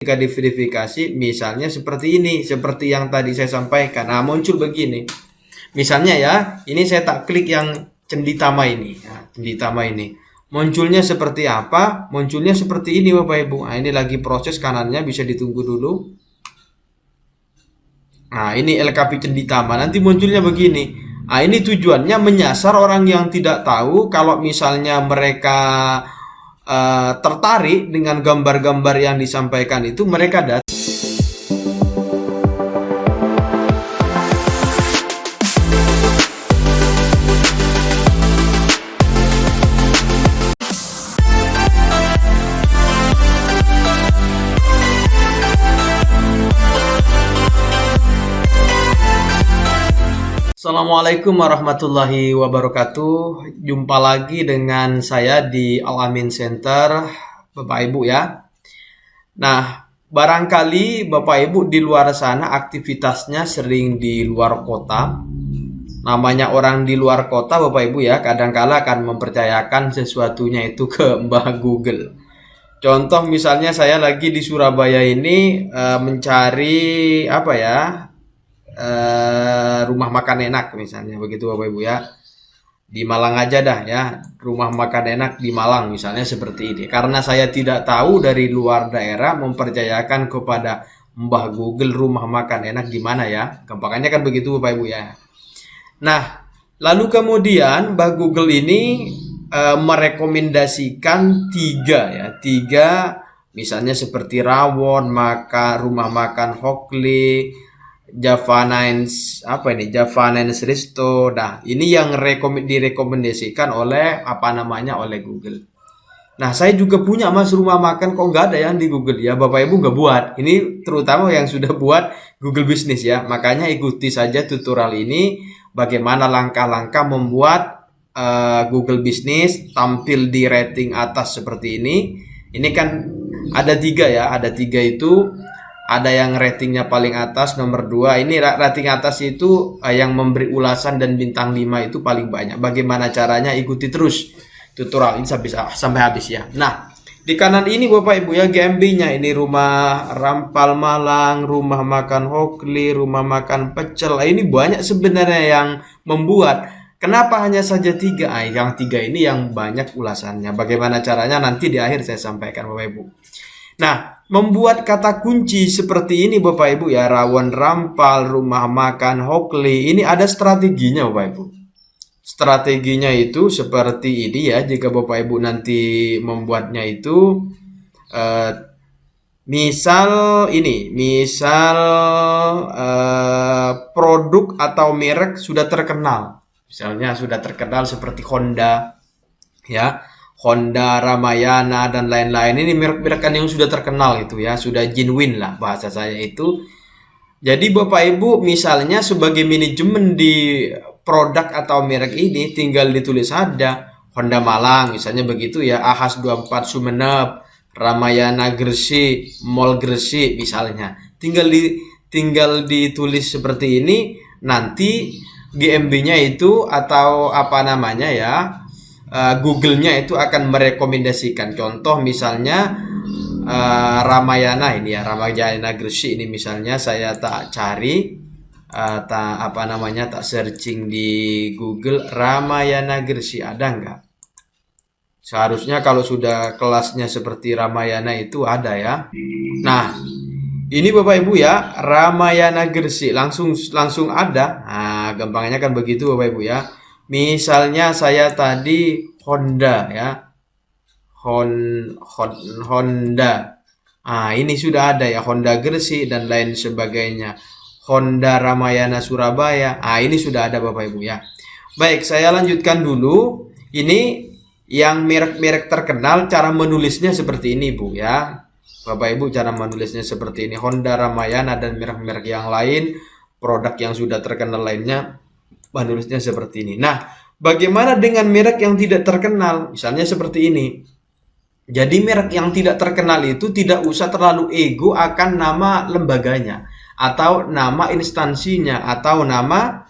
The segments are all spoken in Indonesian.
ketika diverifikasi misalnya seperti ini, seperti yang tadi saya sampaikan. Nah, muncul begini. Misalnya ya, ini saya tak klik yang Cenditama ini. Ya, Cenditama ini. Munculnya seperti apa? Munculnya seperti ini Bapak Ibu. Nah, ini lagi proses kanannya, bisa ditunggu dulu. Nah, ini LKP Cenditama. Nanti munculnya begini. Nah, ini tujuannya menyasar orang yang tidak tahu kalau misalnya mereka tertarik dengan gambar-gambar yang disampaikan itu, mereka datang. Assalamualaikum warahmatullahi wabarakatuh. Jumpa lagi dengan saya di Al-Amin Center, Bapak Ibu ya. Nah, barangkali Bapak Ibu di luar sana aktivitasnya sering di luar kota. Namanya orang di luar kota Bapak Ibu ya, kadangkala akan mempercayakan sesuatunya itu ke Mbah Google. Contoh misalnya saya lagi di Surabaya ini mencari apa ya? Rumah makan enak misalnya begitu Bapak Ibu ya, di Malang aja dah ya, rumah makan enak di Malang misalnya seperti ini. Karena saya tidak tahu dari luar daerah, mempercayakan kepada Mbah Google rumah makan enak di mana ya, gampangannya kan begitu Bapak Ibu ya. Nah, lalu kemudian Mbah Google ini merekomendasikan tiga misalnya seperti rawon, rumah makan Hokli, Javanese Resto. Nah, ini yang direkomendasikan oleh oleh Google. Nah, saya juga punya Mas rumah makan, kok nggak ada yang di Google ya. Bapak Ibu nggak buat. Ini terutama yang sudah buat Google Business ya. Makanya ikuti saja tutorial ini, bagaimana langkah-langkah membuat Google Business tampil di rating atas seperti ini. Ini kan ada tiga ya, ada tiga itu. Ada yang ratingnya paling atas, nomor 2. Ini rating atas itu yang memberi ulasan dan bintang 5 itu paling banyak. Bagaimana caranya? Ikuti terus tutorial ini sampai habis ya. Nah, di kanan ini Bapak Ibu ya, GMB-nya ini rumah Rampal Malang, rumah makan Hokli, rumah makan Pecel. Ini banyak sebenarnya yang membuat. Kenapa hanya saja 3? Yang 3 ini yang banyak ulasannya. Bagaimana caranya? Nanti di akhir saya sampaikan Bapak Ibu. Nah, membuat kata kunci seperti ini Bapak Ibu ya, rawon Rampal, rumah makan Hokli, ini ada strateginya Bapak Ibu. Strateginya itu seperti ini ya, jika Bapak Ibu nanti membuatnya itu misal produk atau merek sudah terkenal. Misalnya sudah terkenal seperti Honda ya. Honda, Ramayana, dan lain-lain. Ini merek-merek yang sudah terkenal itu ya, sudah genuine lah bahasa saya itu. Jadi Bapak Ibu misalnya sebagai manajemen di produk atau merek ini tinggal ditulis ada Honda Malang misalnya begitu ya, Ahas 24 Sumeneb, Ramayana Gresik, Mall Gresik misalnya. Tinggal ditulis seperti ini, nanti GMB-nya itu atau Google-nya itu akan merekomendasikan. Contoh misalnya Ramayana ini ya, Ramayana Gresik ini misalnya saya tak cari tak searching di Google Ramayana Gresik, ada enggak? Seharusnya kalau sudah kelasnya seperti Ramayana itu ada ya. Nah, ini Bapak Ibu ya, Ramayana Gresik langsung ada. Nah, gampangnya kan begitu Bapak Ibu ya. Misalnya saya tadi Honda ya, Honda. Ini sudah ada ya, Honda Gresik dan lain sebagainya. Honda Ramayana Surabaya. Ini sudah ada Bapak Ibu ya. Baik, saya lanjutkan dulu. Ini yang merek-merek terkenal, cara menulisnya seperti ini Bu ya. Bapak Ibu, cara menulisnya seperti ini. Honda, Ramayana, dan merek-merek yang lain, produk yang sudah terkenal lainnya, menulisnya seperti ini. Nah, bagaimana dengan merek yang tidak terkenal? Misalnya seperti ini. Jadi merek yang tidak terkenal itu tidak usah terlalu ego akan nama lembaganya, atau nama instansinya, atau nama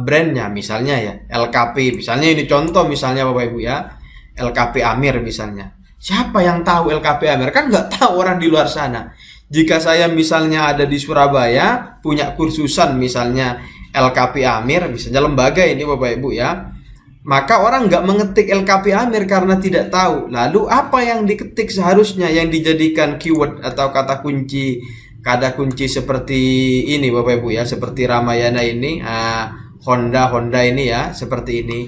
brandnya. Misalnya ya, LKP. Misalnya ini contoh misalnya Bapak Ibu ya, LKP Amir misalnya. Siapa yang tahu LKP Amir? Kan nggak tahu orang di luar sana. Jika saya misalnya ada di Surabaya, punya kursusan misalnya LKP Amir, misalnya lembaga ini Bapak Ibu ya, maka orang nggak mengetik LKP Amir karena tidak tahu. Lalu apa yang diketik seharusnya yang dijadikan keyword atau kata kunci seperti ini Bapak Ibu ya, seperti Ramayana ini, Honda ini ya, seperti ini.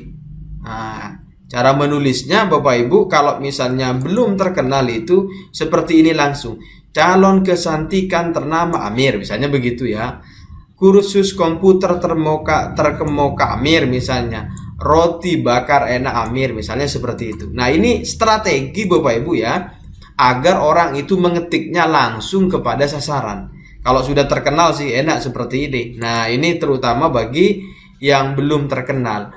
Cara menulisnya Bapak Ibu kalau misalnya belum terkenal itu seperti ini langsung. Calon kesantikan ternama Amir, misalnya begitu ya. Kursus komputer terkemuka Amir misalnya. Roti bakar enak Amir misalnya seperti itu. Nah, ini strategi Bapak Ibu ya agar orang itu mengetiknya langsung kepada sasaran. Kalau sudah terkenal sih enak seperti ini. Nah, ini terutama bagi yang belum terkenal.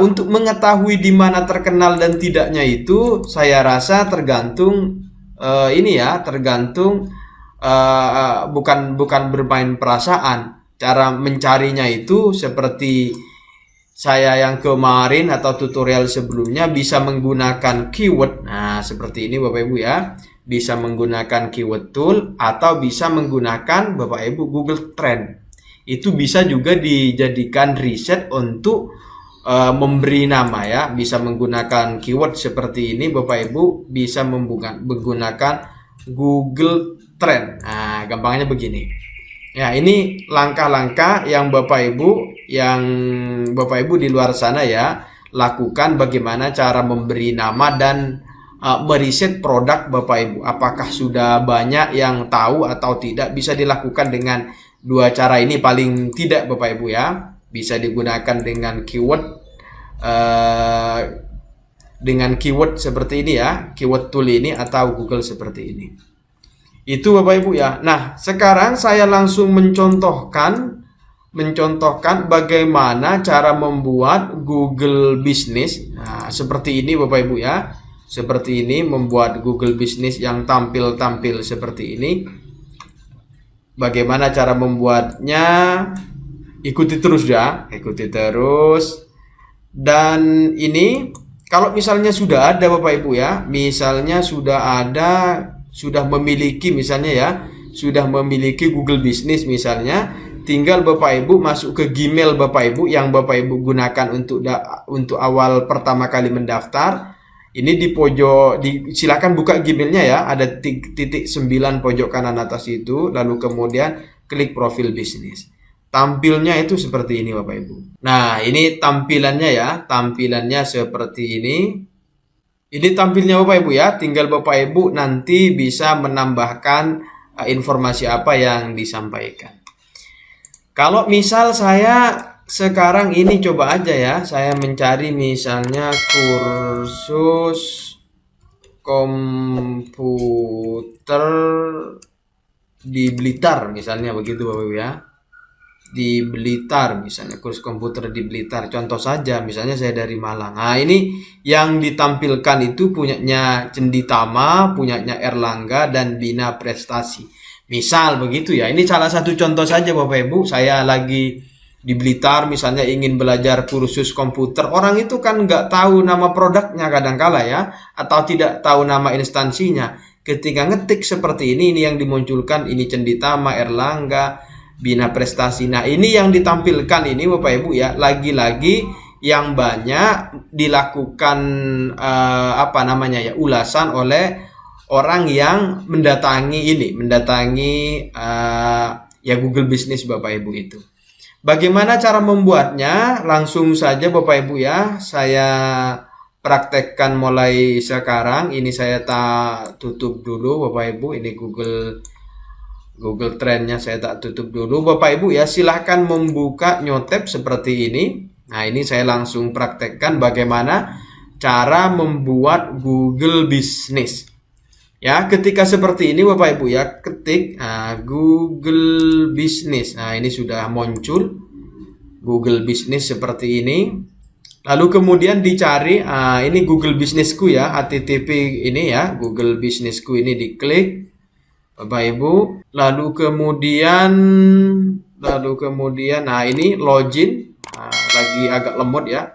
Untuk mengetahui di mana terkenal dan tidaknya itu saya rasa tergantung bukan bermain perasaan. Cara mencarinya itu seperti saya yang kemarin atau tutorial sebelumnya bisa menggunakan keyword. Nah, seperti ini Bapak Ibu ya. Bisa menggunakan keyword tool atau bisa menggunakan Bapak Ibu Google Trend. Itu bisa juga dijadikan riset untuk memberi nama ya. Bisa menggunakan keyword seperti ini Bapak Ibu, bisa menggunakan Google Trend. Nah, gampangnya begini. Ya, ini langkah-langkah yang Bapak Ibu di luar sana ya lakukan bagaimana cara memberi nama dan meriset produk Bapak Ibu. Apakah sudah banyak yang tahu atau tidak, bisa dilakukan dengan dua cara ini paling tidak Bapak Ibu ya. Bisa digunakan dengan keyword seperti ini ya, keyword tool ini atau Google seperti ini. Itu Bapak Ibu ya. Nah, sekarang saya langsung mencontohkan bagaimana cara membuat Google Business. Nah, seperti ini Bapak Ibu ya. Seperti ini membuat Google Business yang tampil seperti ini. Bagaimana cara membuatnya? Ikuti terus ya, ikuti terus. Dan ini kalau misalnya sudah ada Bapak Ibu ya, misalnya sudah memiliki misalnya ya, sudah memiliki Google Business misalnya, tinggal Bapak Ibu masuk ke Gmail Bapak Ibu yang Bapak Ibu gunakan untuk awal pertama kali mendaftar. Ini di pojok, silakan buka Gmailnya ya, ada titik 9 pojok kanan atas itu, lalu kemudian klik profil bisnis. Tampilnya itu seperti ini Bapak Ibu. Nah, ini tampilannya ya, tampilannya seperti ini. Ini tampilnya Bapak Ibu ya, tinggal Bapak Ibu nanti bisa menambahkan informasi apa yang disampaikan. Kalau misal saya sekarang ini coba aja ya, saya mencari misalnya kursus komputer di Blitar misalnya begitu Bapak Ibu ya. Di Blitar misalnya, kursus komputer di Blitar contoh saja, misalnya saya dari Malang. Nah, ini yang ditampilkan itu punyanya Cenditama, punyanya Erlangga dan Bina Prestasi misal begitu ya. Ini salah satu contoh saja Bapak Ibu. Saya lagi di Blitar misalnya ingin belajar kursus komputer, orang itu kan nggak tahu nama produknya kadangkala ya, atau tidak tahu nama instansinya. Ketika ngetik seperti ini yang dimunculkan ini Cenditama, Erlangga, Bina Prestasi. Nah, ini yang ditampilkan ini Bapak Ibu ya, lagi-lagi yang banyak dilakukan ulasan oleh orang yang mendatangi Google Business Bapak Ibu itu. Bagaimana cara membuatnya? Langsung saja Bapak Ibu ya, saya praktekkan mulai sekarang. Ini saya tutup dulu Bapak Ibu, ini Google Trend-nya saya tak tutup dulu Bapak Ibu ya, silahkan membuka Nyotep seperti ini. Nah, ini saya langsung praktekkan bagaimana cara membuat Google Business ya. Ketika seperti ini Bapak Ibu ya, ketik Google Business. Nah, ini sudah muncul Google Business seperti ini. Lalu kemudian dicari ini Google Businessku ya, HTTP ini ya, Google Businessku ini diklik Bapak Ibu, lalu kemudian nah ini login. Lagi agak lemot ya,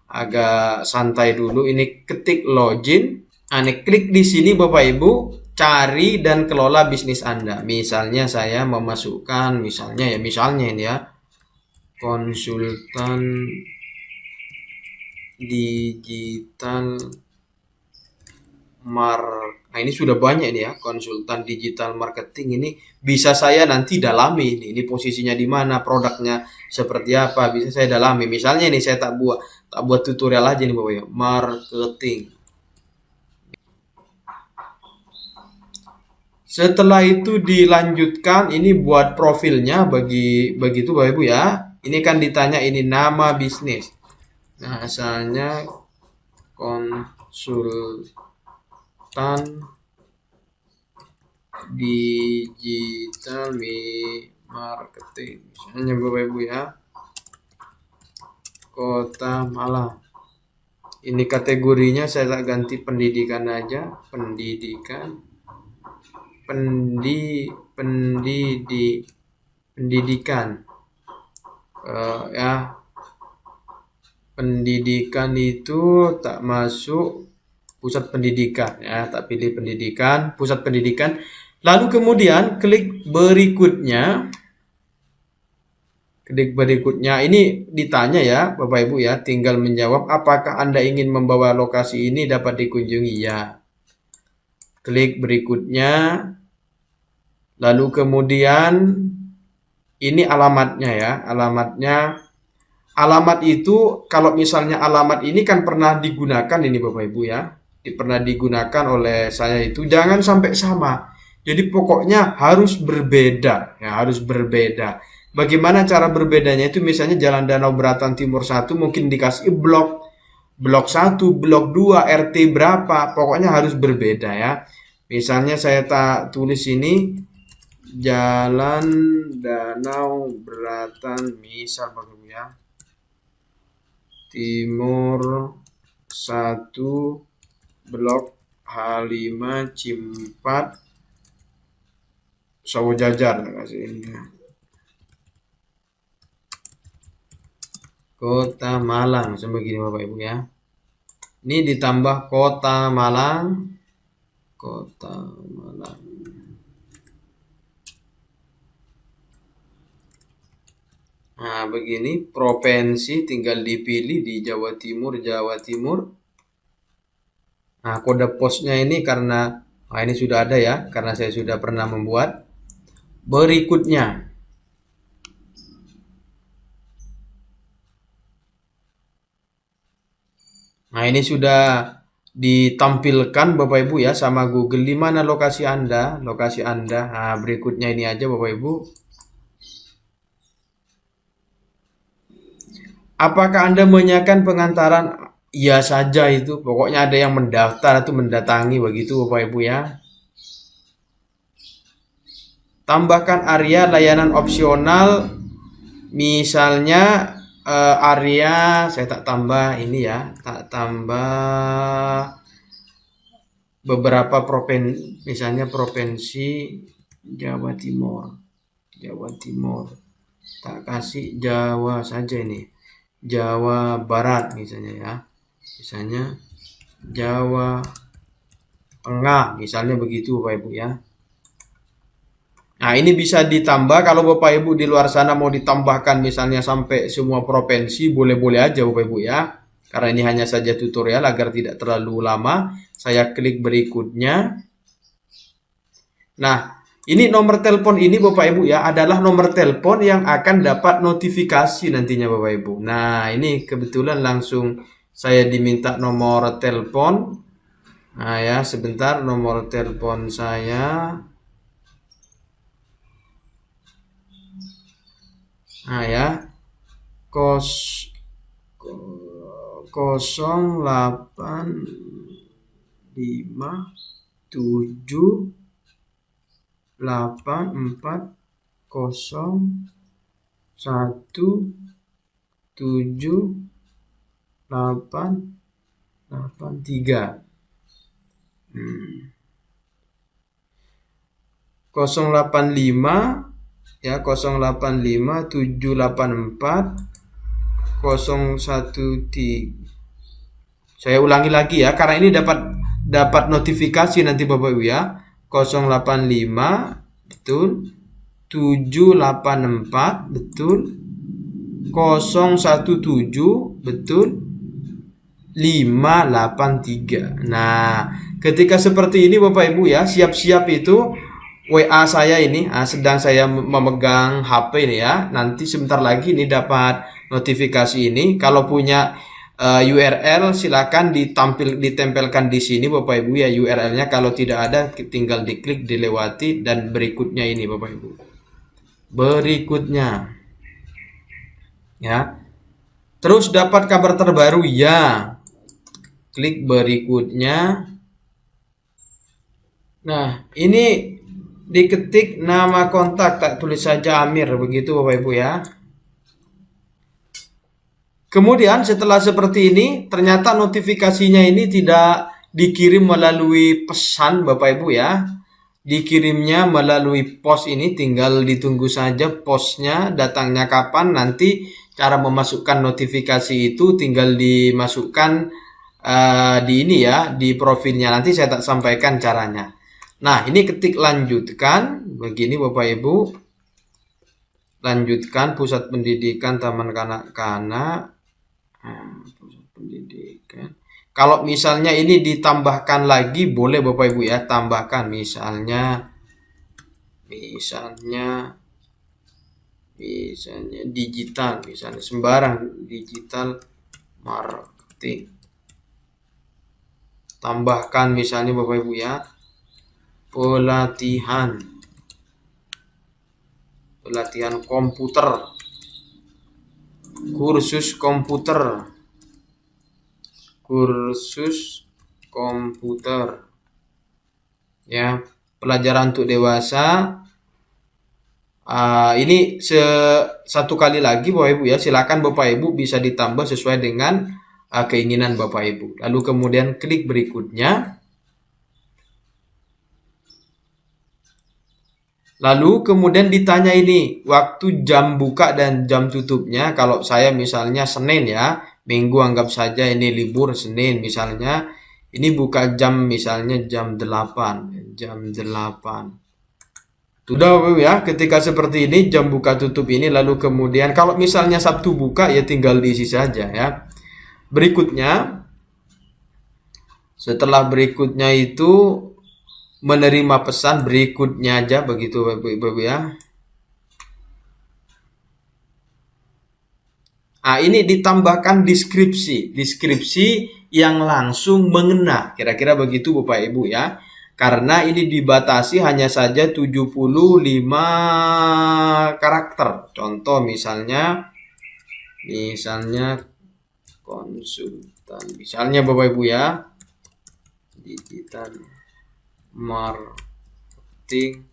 agak santai dulu, ini ketik login. Nah, klik di sini Bapak Ibu, cari dan kelola bisnis Anda. Misalnya saya memasukkan, misalnya ini ya, konsultan digital Nah, ini sudah banyak ini ya, konsultan digital marketing ini bisa saya nanti dalami ini posisinya di mana, produknya seperti apa, bisa saya dalami. Misalnya ini saya tak buat tutorial aja nih Bapak ya, marketing. Setelah itu dilanjutkan ini buat profilnya begitu Bapak Ibu ya. Ini kan ditanya ini nama bisnis. Nah, asalnya konsultan digital marketing. Misalnya Bapak Ibu ya. Kota Malang. Ini kategorinya saya tak ganti pendidikan aja, pendidikan. Pendidikan. Ya. Pendidikan itu tak masuk pusat pendidikan ya, tak pilih pendidikan, pusat pendidikan. Lalu kemudian klik berikutnya. Klik berikutnya ini ditanya ya Bapak Ibu ya, tinggal menjawab apakah Anda ingin membawa lokasi ini dapat dikunjungi ya. Klik berikutnya. Lalu kemudian ini alamatnya ya, alamat itu kalau misalnya alamat ini kan pernah digunakan ini Bapak Ibu ya, pernah digunakan oleh saya itu, jangan sampai sama. Jadi pokoknya harus berbeda ya, harus berbeda. Bagaimana cara berbedanya itu, misalnya Jalan Danau Beratan Timur 1 mungkin dikasih blok 1, blok 2, RT berapa, pokoknya harus berbeda ya. Misalnya saya tak tulis ini Jalan Danau Beratan misal Bapak Ibu ya. Timur 1 blok H5 Cimpat Sawo Jajar kasih ini ya. Kota Malang sebegini Bapak Ibu ya. Ini ditambah Kota Malang. Nah, begini provinsi tinggal dipilih di Jawa Timur. Nah, kode posnya ini karena ini sudah ada ya, karena saya sudah pernah membuat. Berikutnya. Nah, ini sudah ditampilkan Bapak Ibu ya sama Google, di mana lokasi Anda. Nah, berikutnya ini aja Bapak Ibu. Apakah Anda menyanyikan pengantaran? Iya saja itu. Pokoknya ada yang mendaftar atau mendatangi begitu Bapak Ibu ya. Tambahkan area layanan opsional. Misalnya area saya tak tambah ini ya. Tak tambah beberapa provinsi, misalnya provinsi Jawa Timur. Tak kasih Jawa saja ini. Jawa Barat misalnya ya. Misalnya Jawa Tengah, misalnya begitu Bapak Ibu ya. Nah, ini bisa ditambah kalau Bapak Ibu di luar sana mau ditambahkan misalnya sampai semua provinsi, boleh-boleh aja Bapak Ibu ya. Karena ini hanya saja tutorial agar tidak terlalu lama. Saya klik berikutnya. Nah, ini nomor telepon ini Bapak Ibu ya adalah nomor telepon yang akan dapat notifikasi nantinya Bapak Ibu. Nah, ini kebetulan langsung saya diminta nomor telepon. Nah ya, sebentar, nomor telepon saya. Nah ya, 0818407883883. 085 ya, 085784 013. Saya ulangi lagi ya, karena ini dapat dapat notifikasi nanti Bapak Ibu ya. 085 betul, 784 betul, 017 betul, 583. Nah, ketika seperti ini Bapak Ibu ya, siap-siap itu WA saya ini, sedang saya memegang HP ini ya. Nanti sebentar lagi ini dapat notifikasi ini. Kalau punya URL silakan ditempelkan di sini Bapak Ibu ya URL-nya. Kalau tidak ada tinggal diklik, dilewati, dan berikutnya ini Bapak Ibu. Berikutnya ya. Terus dapat kabar terbaru ya. Klik berikutnya. Nah, ini diketik nama kontak, tak tulis saja Amir, begitu Bapak Ibu ya. Kemudian setelah seperti ini, ternyata notifikasinya ini tidak dikirim melalui pesan Bapak Ibu ya. Dikirimnya melalui pos ini, tinggal ditunggu saja posnya datangnya kapan. Nanti cara memasukkan notifikasi itu tinggal dimasukkan di ini ya, di profilnya. Nanti saya tak sampaikan caranya. Nah, ini ketik lanjutkan, begini Bapak Ibu. Lanjutkan pusat pendidikan Taman Kanak-kanak. Pusat pendidikan. Kalau misalnya ini ditambahkan lagi, boleh Bapak Ibu ya, tambahkan misalnya digital, misalnya sembarang digital marketing. Tambahkan misalnya Bapak Ibu ya, pelatihan komputer, kursus komputer ya, pelajaran untuk dewasa. Ini satu kali lagi Bapak Ibu ya, silakan Bapak Ibu bisa ditambah sesuai dengan keinginan Bapak Ibu. Lalu kemudian klik berikutnya. Lalu kemudian ditanya ini waktu jam buka dan jam tutupnya. Kalau saya misalnya Senin ya, Minggu anggap saja ini libur Senin misalnya. Ini buka jam misalnya jam 8. Sudah Bapak ya, ketika seperti ini jam buka tutup ini, lalu kemudian kalau misalnya Sabtu buka ya tinggal diisi saja ya. Berikutnya, setelah berikutnya itu menerima pesan berikutnya aja, begitu Bapak Ibu ya. Ini ditambahkan deskripsi yang langsung mengena, kira-kira begitu Bapak Ibu ya. Karena ini dibatasi hanya saja 75 karakter. Contoh misalnya konsultan, misalnya Bapak Ibu ya, digital marketing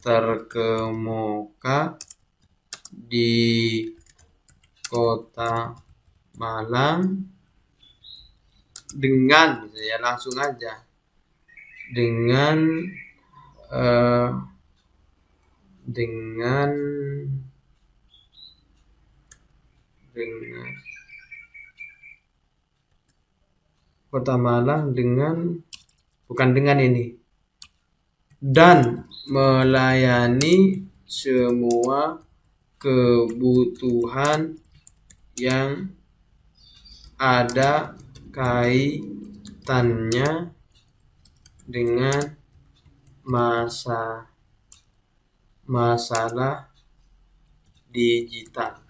terkemuka di Kota Malang dengan, ya langsung aja, dengan Kota Malang dengan, bukan dengan ini, dan melayani semua kebutuhan yang ada kaitannya dengan masalah digital.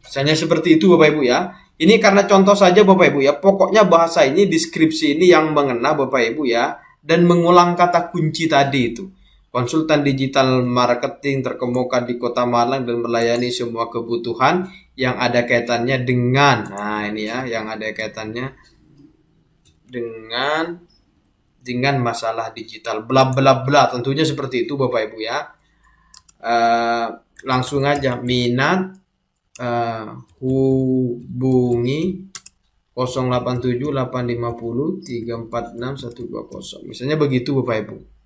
Misalnya seperti itu Bapak Ibu ya. Ini karena contoh saja Bapak Ibu ya. Pokoknya bahasa ini, deskripsi ini yang mengena Bapak Ibu ya. Dan mengulang kata kunci tadi itu. Konsultan digital marketing terkemuka di Kota Malang dan melayani semua kebutuhan yang ada kaitannya dengan, ini ya, yang ada kaitannya dengan masalah digital, bla bla bla, tentunya seperti itu Bapak Ibu ya. Langsung aja minat, hubungi 087 850 346 120, misalnya begitu Bapak Ibu.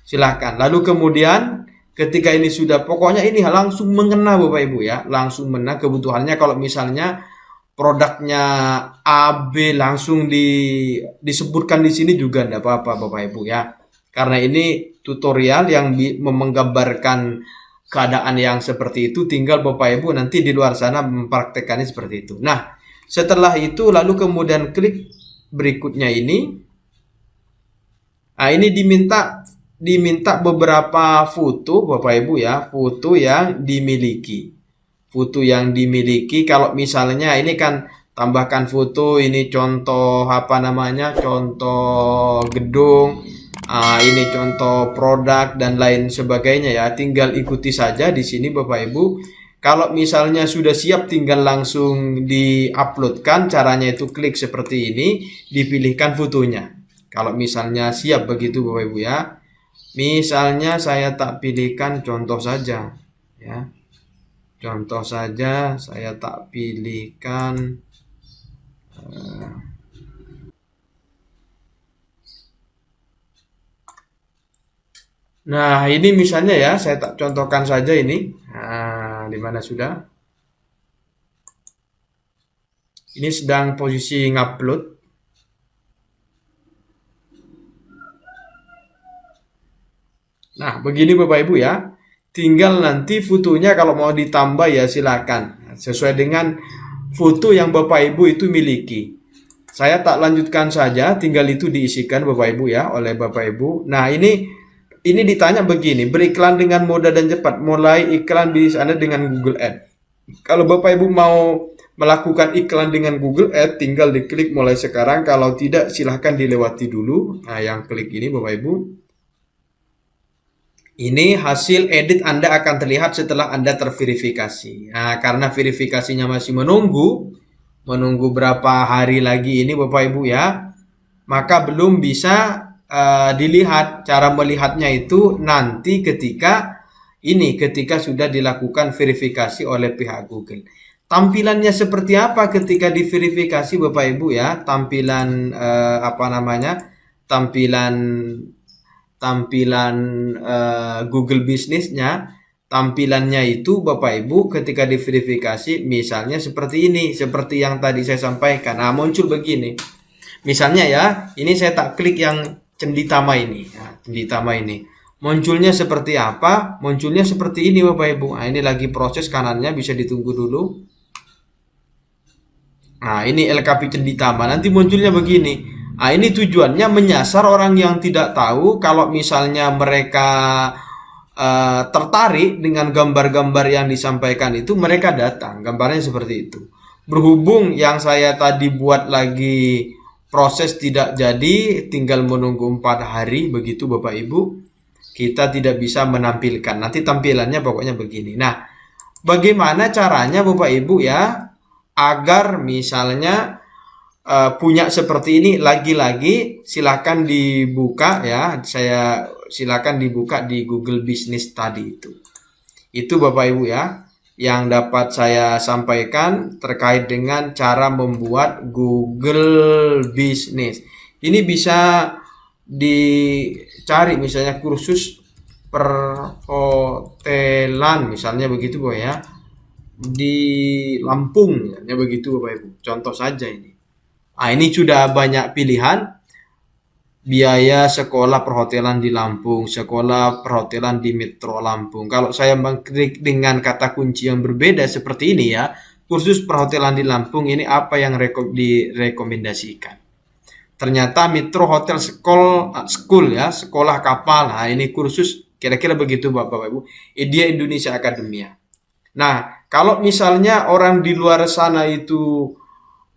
Silahkan. Lalu kemudian ketika ini sudah, pokoknya ini langsung mengena Bapak Ibu ya, langsung mengena kebutuhannya. Kalau misalnya produknya A, B langsung disebutkan di sini juga enggak apa-apa Bapak Ibu ya. Karena ini tutorial yang menggambarkan keadaan yang seperti itu, tinggal Bapak Ibu nanti di luar sana mempraktekannya seperti itu. Nah, setelah itu lalu kemudian klik berikutnya ini. Nah, ini diminta beberapa foto Bapak Ibu ya, foto yang dimiliki. Foto yang dimiliki kalau misalnya ini kan tambahkan foto, ini contoh apa namanya? Contoh gedung, ini contoh produk dan lain sebagainya ya. Tinggal ikuti saja di sini Bapak Ibu. Kalau misalnya sudah siap tinggal langsung di-uploadkan. Caranya itu klik seperti ini, dipilihkan fotonya. Kalau misalnya siap begitu Bapak Ibu ya. Misalnya saya tak pilihkan contoh saja ya. Contoh saja saya tak pilihkan nah, ini misalnya ya, saya tak contohkan saja ini. Nah, di mana sudah? Ini sedang posisi ngupload. Nah, begini Bapak Ibu ya. Tinggal nanti fotonya kalau mau ditambah ya silakan. Sesuai dengan foto yang Bapak Ibu itu miliki. Saya tak lanjutkan saja, tinggal itu diisikan Bapak Ibu ya oleh Bapak Ibu. Nah, ini ditanya begini, beriklan dengan mudah dan cepat. Mulai iklan di sana dengan Google Ads. Kalau Bapak Ibu mau melakukan iklan dengan Google Ads, tinggal diklik mulai sekarang. Kalau tidak, silahkan dilewati dulu. Nah, yang klik ini Bapak Ibu. Ini hasil edit Anda akan terlihat setelah Anda terverifikasi. Nah, karena verifikasinya masih menunggu berapa hari lagi ini Bapak Ibu ya, maka belum bisa dilihat. Cara melihatnya itu nanti ketika sudah dilakukan verifikasi oleh pihak Google. Tampilannya seperti apa ketika diverifikasi Bapak Ibu ya? Tampilan apa namanya? Tampilan Google Business-nya, tampilannya itu Bapak Ibu ketika diverifikasi misalnya seperti ini, seperti yang tadi saya sampaikan. Nah, muncul begini. Misalnya ya, ini saya tak klik yang Cenditama ini. Ya, Cenditama ini. Munculnya seperti apa? Munculnya seperti ini Bapak Ibu. Nah, ini lagi proses kanannya, bisa ditunggu dulu. Nah, ini LKP Cenditama. Nanti munculnya begini. Nah, ini tujuannya menyasar orang yang tidak tahu. Kalau misalnya mereka tertarik dengan gambar-gambar yang disampaikan itu, mereka datang. Gambarnya seperti itu. Berhubung yang saya tadi buat lagi proses tidak jadi, tinggal menunggu 4 hari begitu Bapak Ibu, kita tidak bisa menampilkan. Nanti tampilannya pokoknya begini. Nah, bagaimana caranya Bapak Ibu ya agar misalnya punya seperti ini? Lagi-lagi silakan dibuka ya, saya silakan dibuka di Google Business tadi itu Bapak Ibu ya yang dapat saya sampaikan terkait dengan cara membuat Google Business. Ini bisa dicari misalnya kursus perhotelan misalnya begitu Bapak ya, di Lampung misalnya begitu Bapak Ibu, contoh saja ini. Nah, ini sudah banyak pilihan. Biaya sekolah perhotelan di Lampung, sekolah perhotelan di Metro Lampung. Kalau saya mengklik dengan kata kunci yang berbeda seperti ini ya, kursus perhotelan di Lampung, ini apa yang direkomendasikan. Ternyata Metro Hotel School ya, sekolah kapal. Nah, ini kursus kira-kira begitu Bapak Ibu. Idea Indonesia Akademia. Nah, kalau misalnya orang di luar sana itu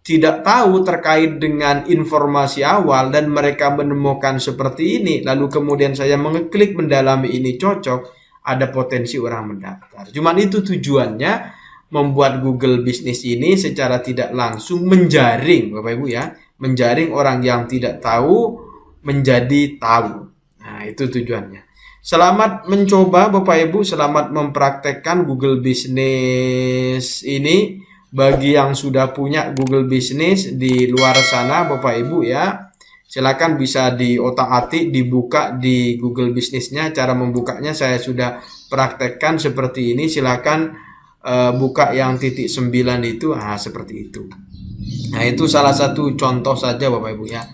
tidak tahu terkait dengan informasi awal dan mereka menemukan seperti ini, lalu kemudian saya mengeklik mendalami ini cocok, ada potensi orang mendaftar. Cuman itu tujuannya, membuat Google Business ini secara tidak langsung menjaring Bapak Ibu ya, menjaring orang yang tidak tahu menjadi tahu. Nah, itu tujuannya. Selamat mencoba Bapak Ibu, selamat mempraktekkan Google Business ini. Bagi yang sudah punya Google Business di luar sana Bapak Ibu ya, silakan bisa diotak-atik, dibuka di Google Business-nya. Cara membukanya saya sudah praktekkan seperti ini. Silakan buka yang titik 9 itu, seperti itu. Nah, itu salah satu contoh saja Bapak Ibu ya.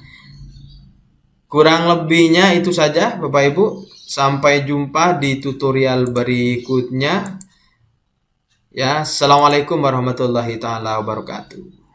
Kurang lebihnya itu saja Bapak Ibu. Sampai jumpa di tutorial berikutnya. Ya, assalamualaikum warahmatullahi taala wabarakatuh.